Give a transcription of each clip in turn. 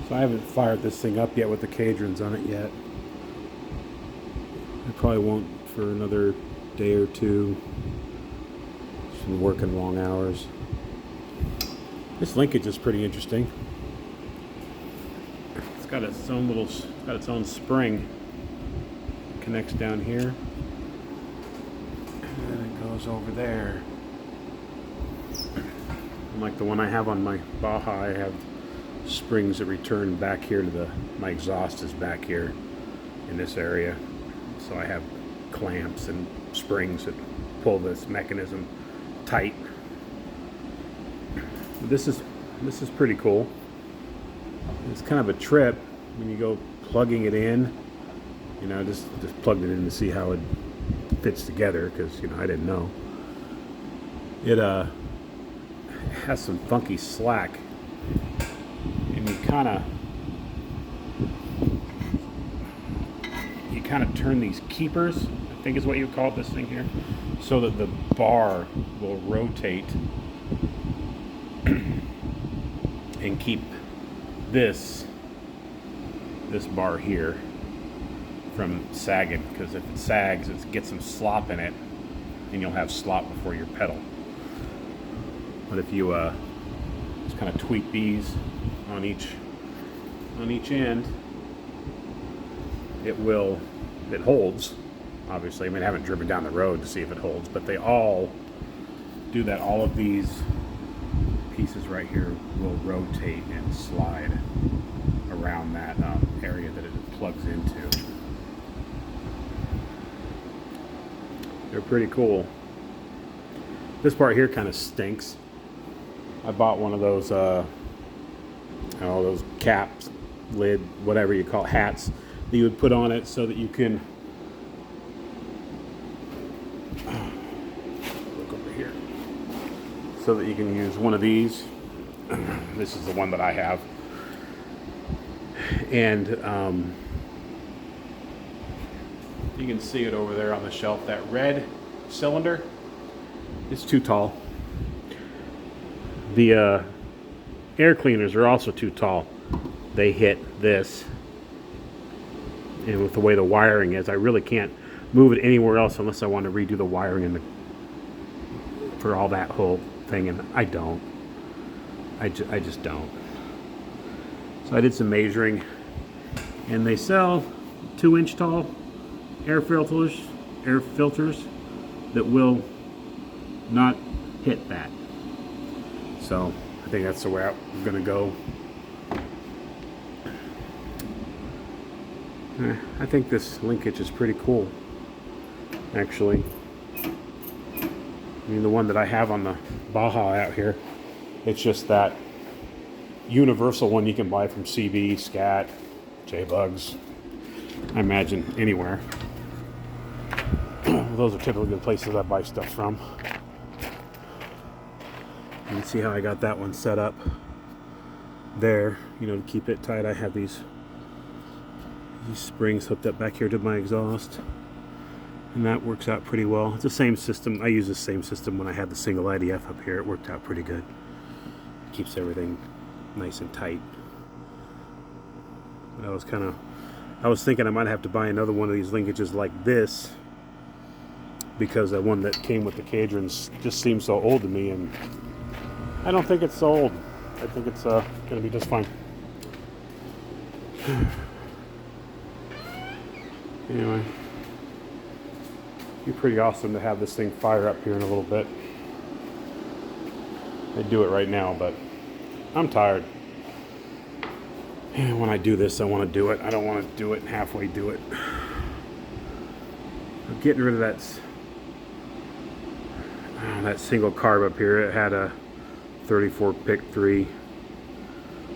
So I haven't fired this thing up yet with the Kadrons on it yet. I probably won't for another day or two. Just been working long hours. This linkage is pretty interesting. It's got its own spring. Connects down here. And then it goes over there. Like the one I have on my Baja, I have springs that return back here to my exhaust is back here in this area. So I have clamps and springs that pull this mechanism tight. This is pretty cool. It's kind of a trip when you go plugging it in. You know, just plugged it in to see how it fits together because, you know, I didn't know. It has some funky slack, and you kind of turn these keepers, I think is what you call this thing here, so that the bar will rotate and keep this bar here from sagging, because if it sags, it gets some slop in it, and you'll have slop before your pedal. But if you just kind of tweak these on each end, it holds. Obviously, I mean, I haven't driven down the road to see if it holds, but they all do that. All of these pieces right here will rotate and slide around that area that it plugs into. They're pretty cool. This part here kind of stinks. I bought one of those, those caps, lid, whatever you call it, hats that you would put on it so that you can look over here, so that you can use one of these. This is the one that I have, and you can see it over there on the shelf. That red cylinder is too tall. The air cleaners are also too tall. They hit this, and with the way the wiring is, I really can't move it anywhere else unless I want to redo the wiring for all that whole thing, and I don't. I just don't. So I did some measuring, and they sell 2-inch tall air filters that will not hit that. So I think that's the way I'm gonna go. I think this linkage is pretty cool, actually. I mean, the one that I have on the Baja out here, it's just that universal one you can buy from CB, Scat, J-Bugs, I imagine anywhere. Those are typically the places I buy stuff from. You can see how I got that one set up there, you know, to keep it tight. I have these springs hooked up back here to my exhaust, and that works out pretty well. It's the same system. I use the same system when I had the single IDF up here. It worked out pretty good. It keeps everything nice and tight. But I was thinking I might have to buy another one of these linkages like this, because the one that came with the Kadrons just seems so old to me, and I don't think it's so old. I think it's going to be just fine. Anyway, it'd be pretty awesome to have this thing fire up here in a little bit. I'd do it right now, but I'm tired. And when I do this, I want to do it. I don't want to do it and halfway do it. I'm getting rid of that single carb up here. It had a 34 pick 3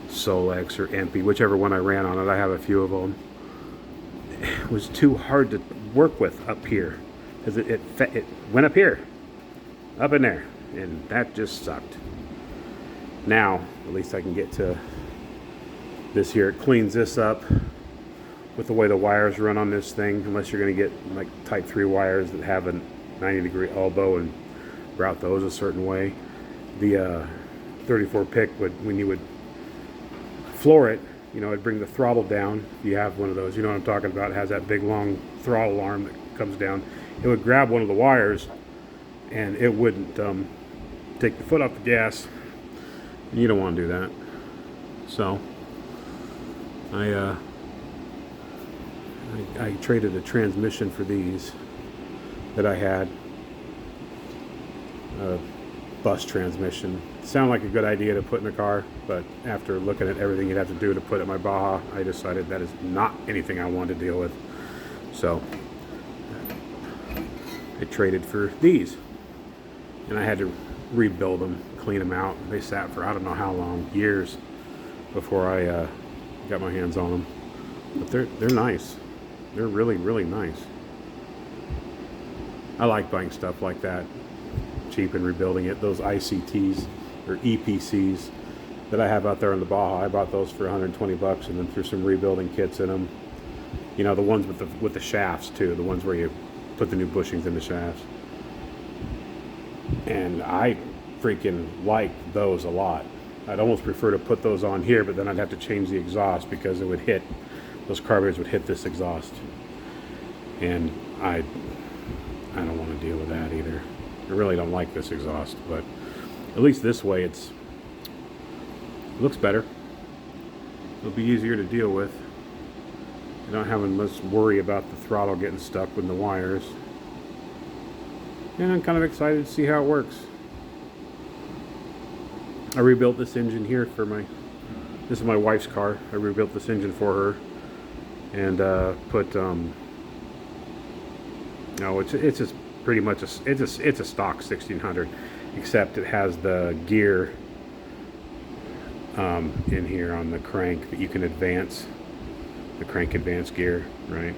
Solex or MP, whichever one I ran on it. I have a few of them. It was too hard to work with up here, because it went up here, up in there, and that just sucked. Now at least I can get to this here. It cleans this up with the way the wires run on this thing, unless you're going to get like type 3 wires that have a 90-degree elbow and route those a certain way. The 34 pick when you would floor it, you know, it'd bring the throttle down. If you have one of those, you know what I'm talking about. It has that big long throttle arm that comes down. It would grab one of the wires, and it wouldn't take the foot off the gas. You don't want to do that. So I traded a transmission for these that I had. A bus transmission. Sounded like a good idea to put in a car, but after looking at everything you'd have to do to put it in my Baja, I decided that is not anything I wanted to deal with. So I traded for these, and I had to rebuild them, clean them out. They sat for I don't know how long, years, before I got my hands on them. But they're nice. They're really, really nice. I like buying stuff like that, cheap, and rebuilding it. Those ICTs or EPCs that I have out there in the Baja, I bought those for 120 bucks and then threw some rebuilding kits in them. You know, the ones with the shafts too, the ones where you put the new bushings in the shafts. And I freaking like those a lot. I'd almost prefer to put those on here, but then I'd have to change the exhaust because it would hit, those carburetors would hit this exhaust. And I don't want to deal with that either. I really don't like this exhaust, but at least this way it looks better. It'll be easier to deal with. You're not having much worry about the throttle getting stuck with the wires. And I'm kind of excited to see how it works. I rebuilt this engine here for this is my wife's car. I rebuilt this engine for her and put no, it's just pretty much it's a stock 1600, except it has the gear in here on the crank that you can advance, the crank advance gear, right?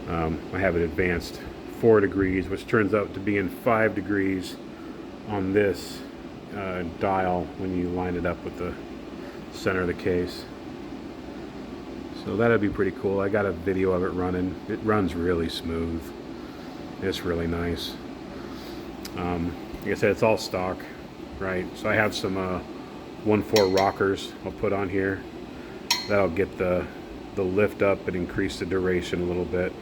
I have it advanced 4 degrees, which turns out to be in 5 degrees on this dial when you line it up with the center of the case. So that'd be pretty cool. I got a video of it running. It runs really smooth. It's really nice. Like I said, it's all stock, right? So I have some 1.4 rockers I'll put on here. That'll get the lift up and increase the duration a little bit.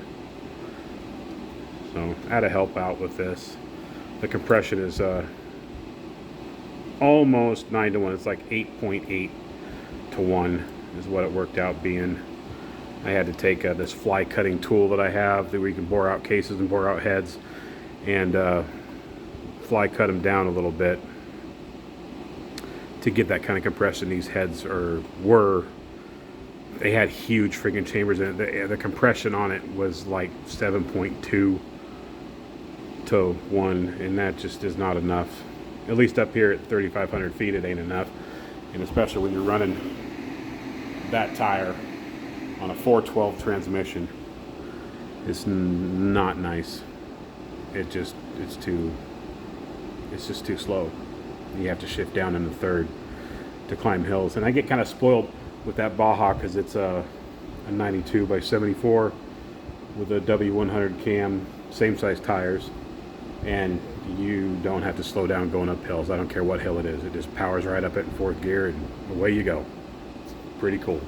So I had to help out with this. The compression is almost 9 to 1. It's like 8.8 to 1 is what it worked out being. I had to take this fly cutting tool that I have that we can bore out cases and bore out heads and fly cut them down a little bit to get that kind of compression. These heads they had huge freaking chambers in it. The compression on it was like 7.2 to 1, and that just is not enough. At least up here at 3,500 feet it ain't enough, and especially when you're running that tire on a 412 transmission. It's not nice. It's just too slow. You have to shift down in the third to climb hills, and I get kind of spoiled with that Baja because it's a 92 by 74 with a W100 cam, same size tires, and you don't have to slow down going up hills. I don't care what hill it is. It just powers right up it in 4th gear and away you go. It's pretty cool.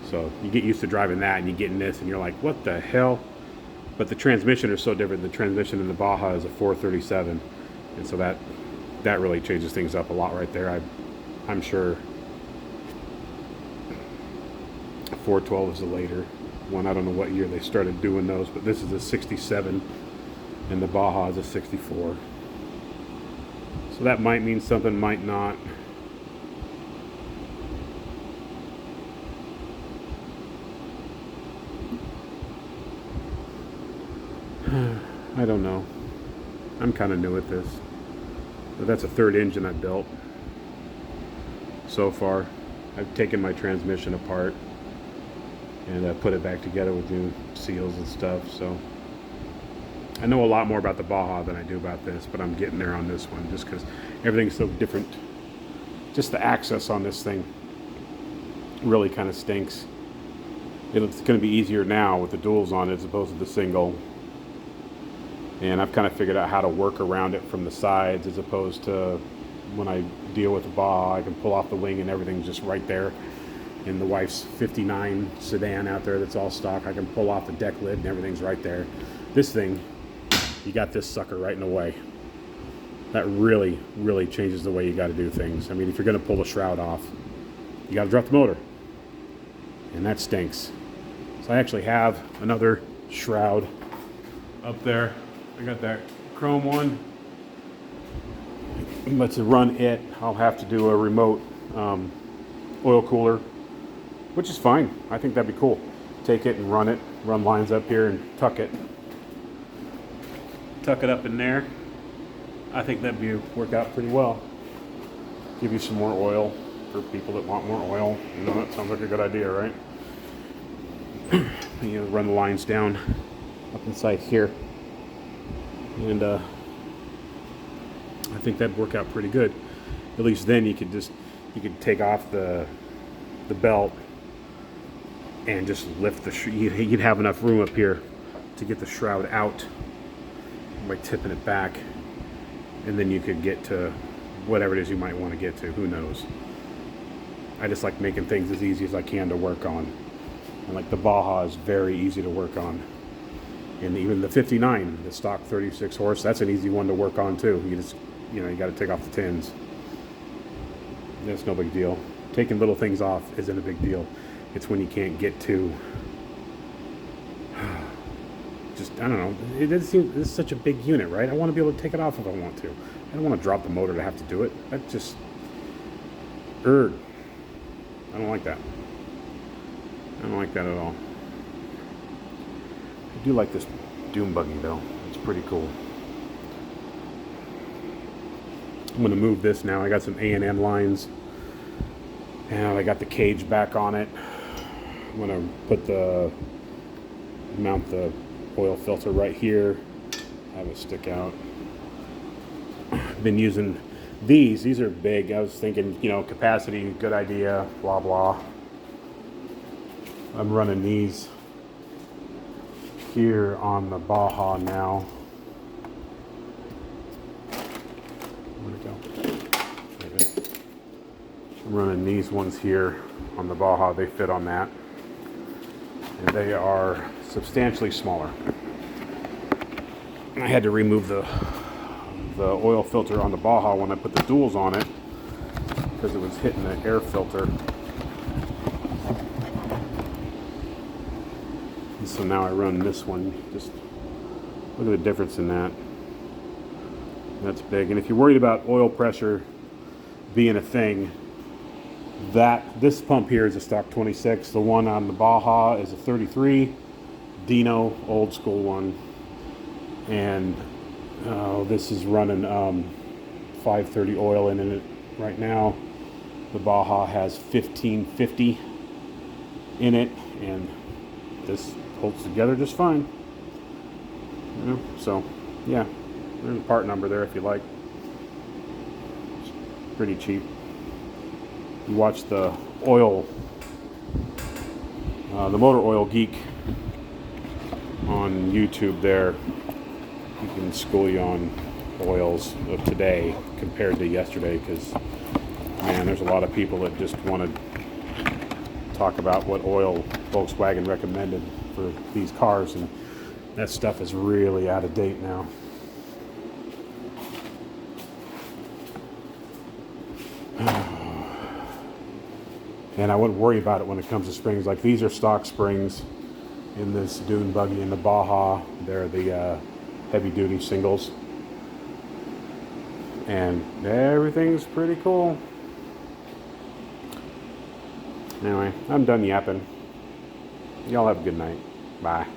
So you get used to driving that and you get in this and you're like, what the hell? But the transmission is so different. The transmission in the Baja is a 437, and so that really changes things up a lot right there. I'm sure 412 is a later one. I don't know what year they started doing those, but this is a 67 and the Baja is a 64. So that might mean something, might not. I don't know. I'm kind of new at this. But that's a 3rd engine I built so far. I've taken my transmission apart and put it back together with new seals and stuff. So I know a lot more about the Baja than I do about this, but I'm getting there on this one just because everything's so different. Just the access on this thing really kind of stinks. It's going to be easier now with the duals on it as opposed to the single. And I've kind of figured out how to work around it from the sides as opposed to when I deal with the Baja, I can pull off the wing and everything's just right there. in the wife's 59 sedan out there that's all stock. I can pull off the deck lid and everything's right there. This thing, you got this sucker right in the way. That really, really changes the way you got to do things. I mean, if you're going to pull the shroud off, you got to drop the motor. And that stinks. So I actually have another shroud up there. I got that chrome one. But to run it, I'll have to do a remote oil cooler, which is fine. I think that'd be cool. Take it and run it, run lines up here and tuck it. Tuck it up in there. I think that'd work out pretty well. Give you some more oil for people that want more oil. You know, that sounds like a good idea, right? You know, run the lines down up inside here. And I think that'd work out pretty good. At least then you could take off the belt and just lift you'd have enough room up here to get the shroud out by tipping it back, and then you could get to whatever it is you might want to get to. Who knows? I just like making things as easy as I can to work on, and like the Baja is very easy to work on. And even the 59, the stock 36 horse, that's an easy one to work on too. You got to take off the tins. That's no big deal. Taking little things off isn't a big deal. It's when you can't get to, I don't know. This is such a big unit, right? I want to be able to take it off if I want to. I don't want to drop the motor to have to do it. That just, I don't like that. I don't like that at all. I do like this dune buggy though. It's pretty cool. I'm going to move this now. I got some A&M lines, and I got the cage back on it. I'm going to mount the oil filter right here, have it stick out. Been using these are big. I was thinking, capacity, good idea, blah blah. I'm running these here on the Baja now. Where'd it go? There it is. I'm running these ones here on the Baja. They fit on that, and they are substantially smaller. And I had to remove the oil filter on the Baja when I put the duals on it because it was hitting the air filter. And so now I run this one. Just look at the difference in that. That's big. And if you're worried about oil pressure being a thing, this pump here is a stock 26. The one on the Baja is a 33 Dino, old school one. And this is running 530 oil in it right now. The Baja has 1550 in it, and this holds together just fine. So yeah, there's a part number there if you like. It's pretty cheap. You watch the Motor Oil Geek on YouTube there. He can school you on oils of today compared to yesterday, because man, there's a lot of people that just want to talk about what oil Volkswagen recommended for these cars, and that stuff is really out of date now. And I wouldn't worry about it when it comes to springs. Like, these are stock springs in this dune buggy in the Baja. They're the heavy duty singles, and everything's pretty cool. Anyway, I'm done yapping. Y'all have a good night. Bye.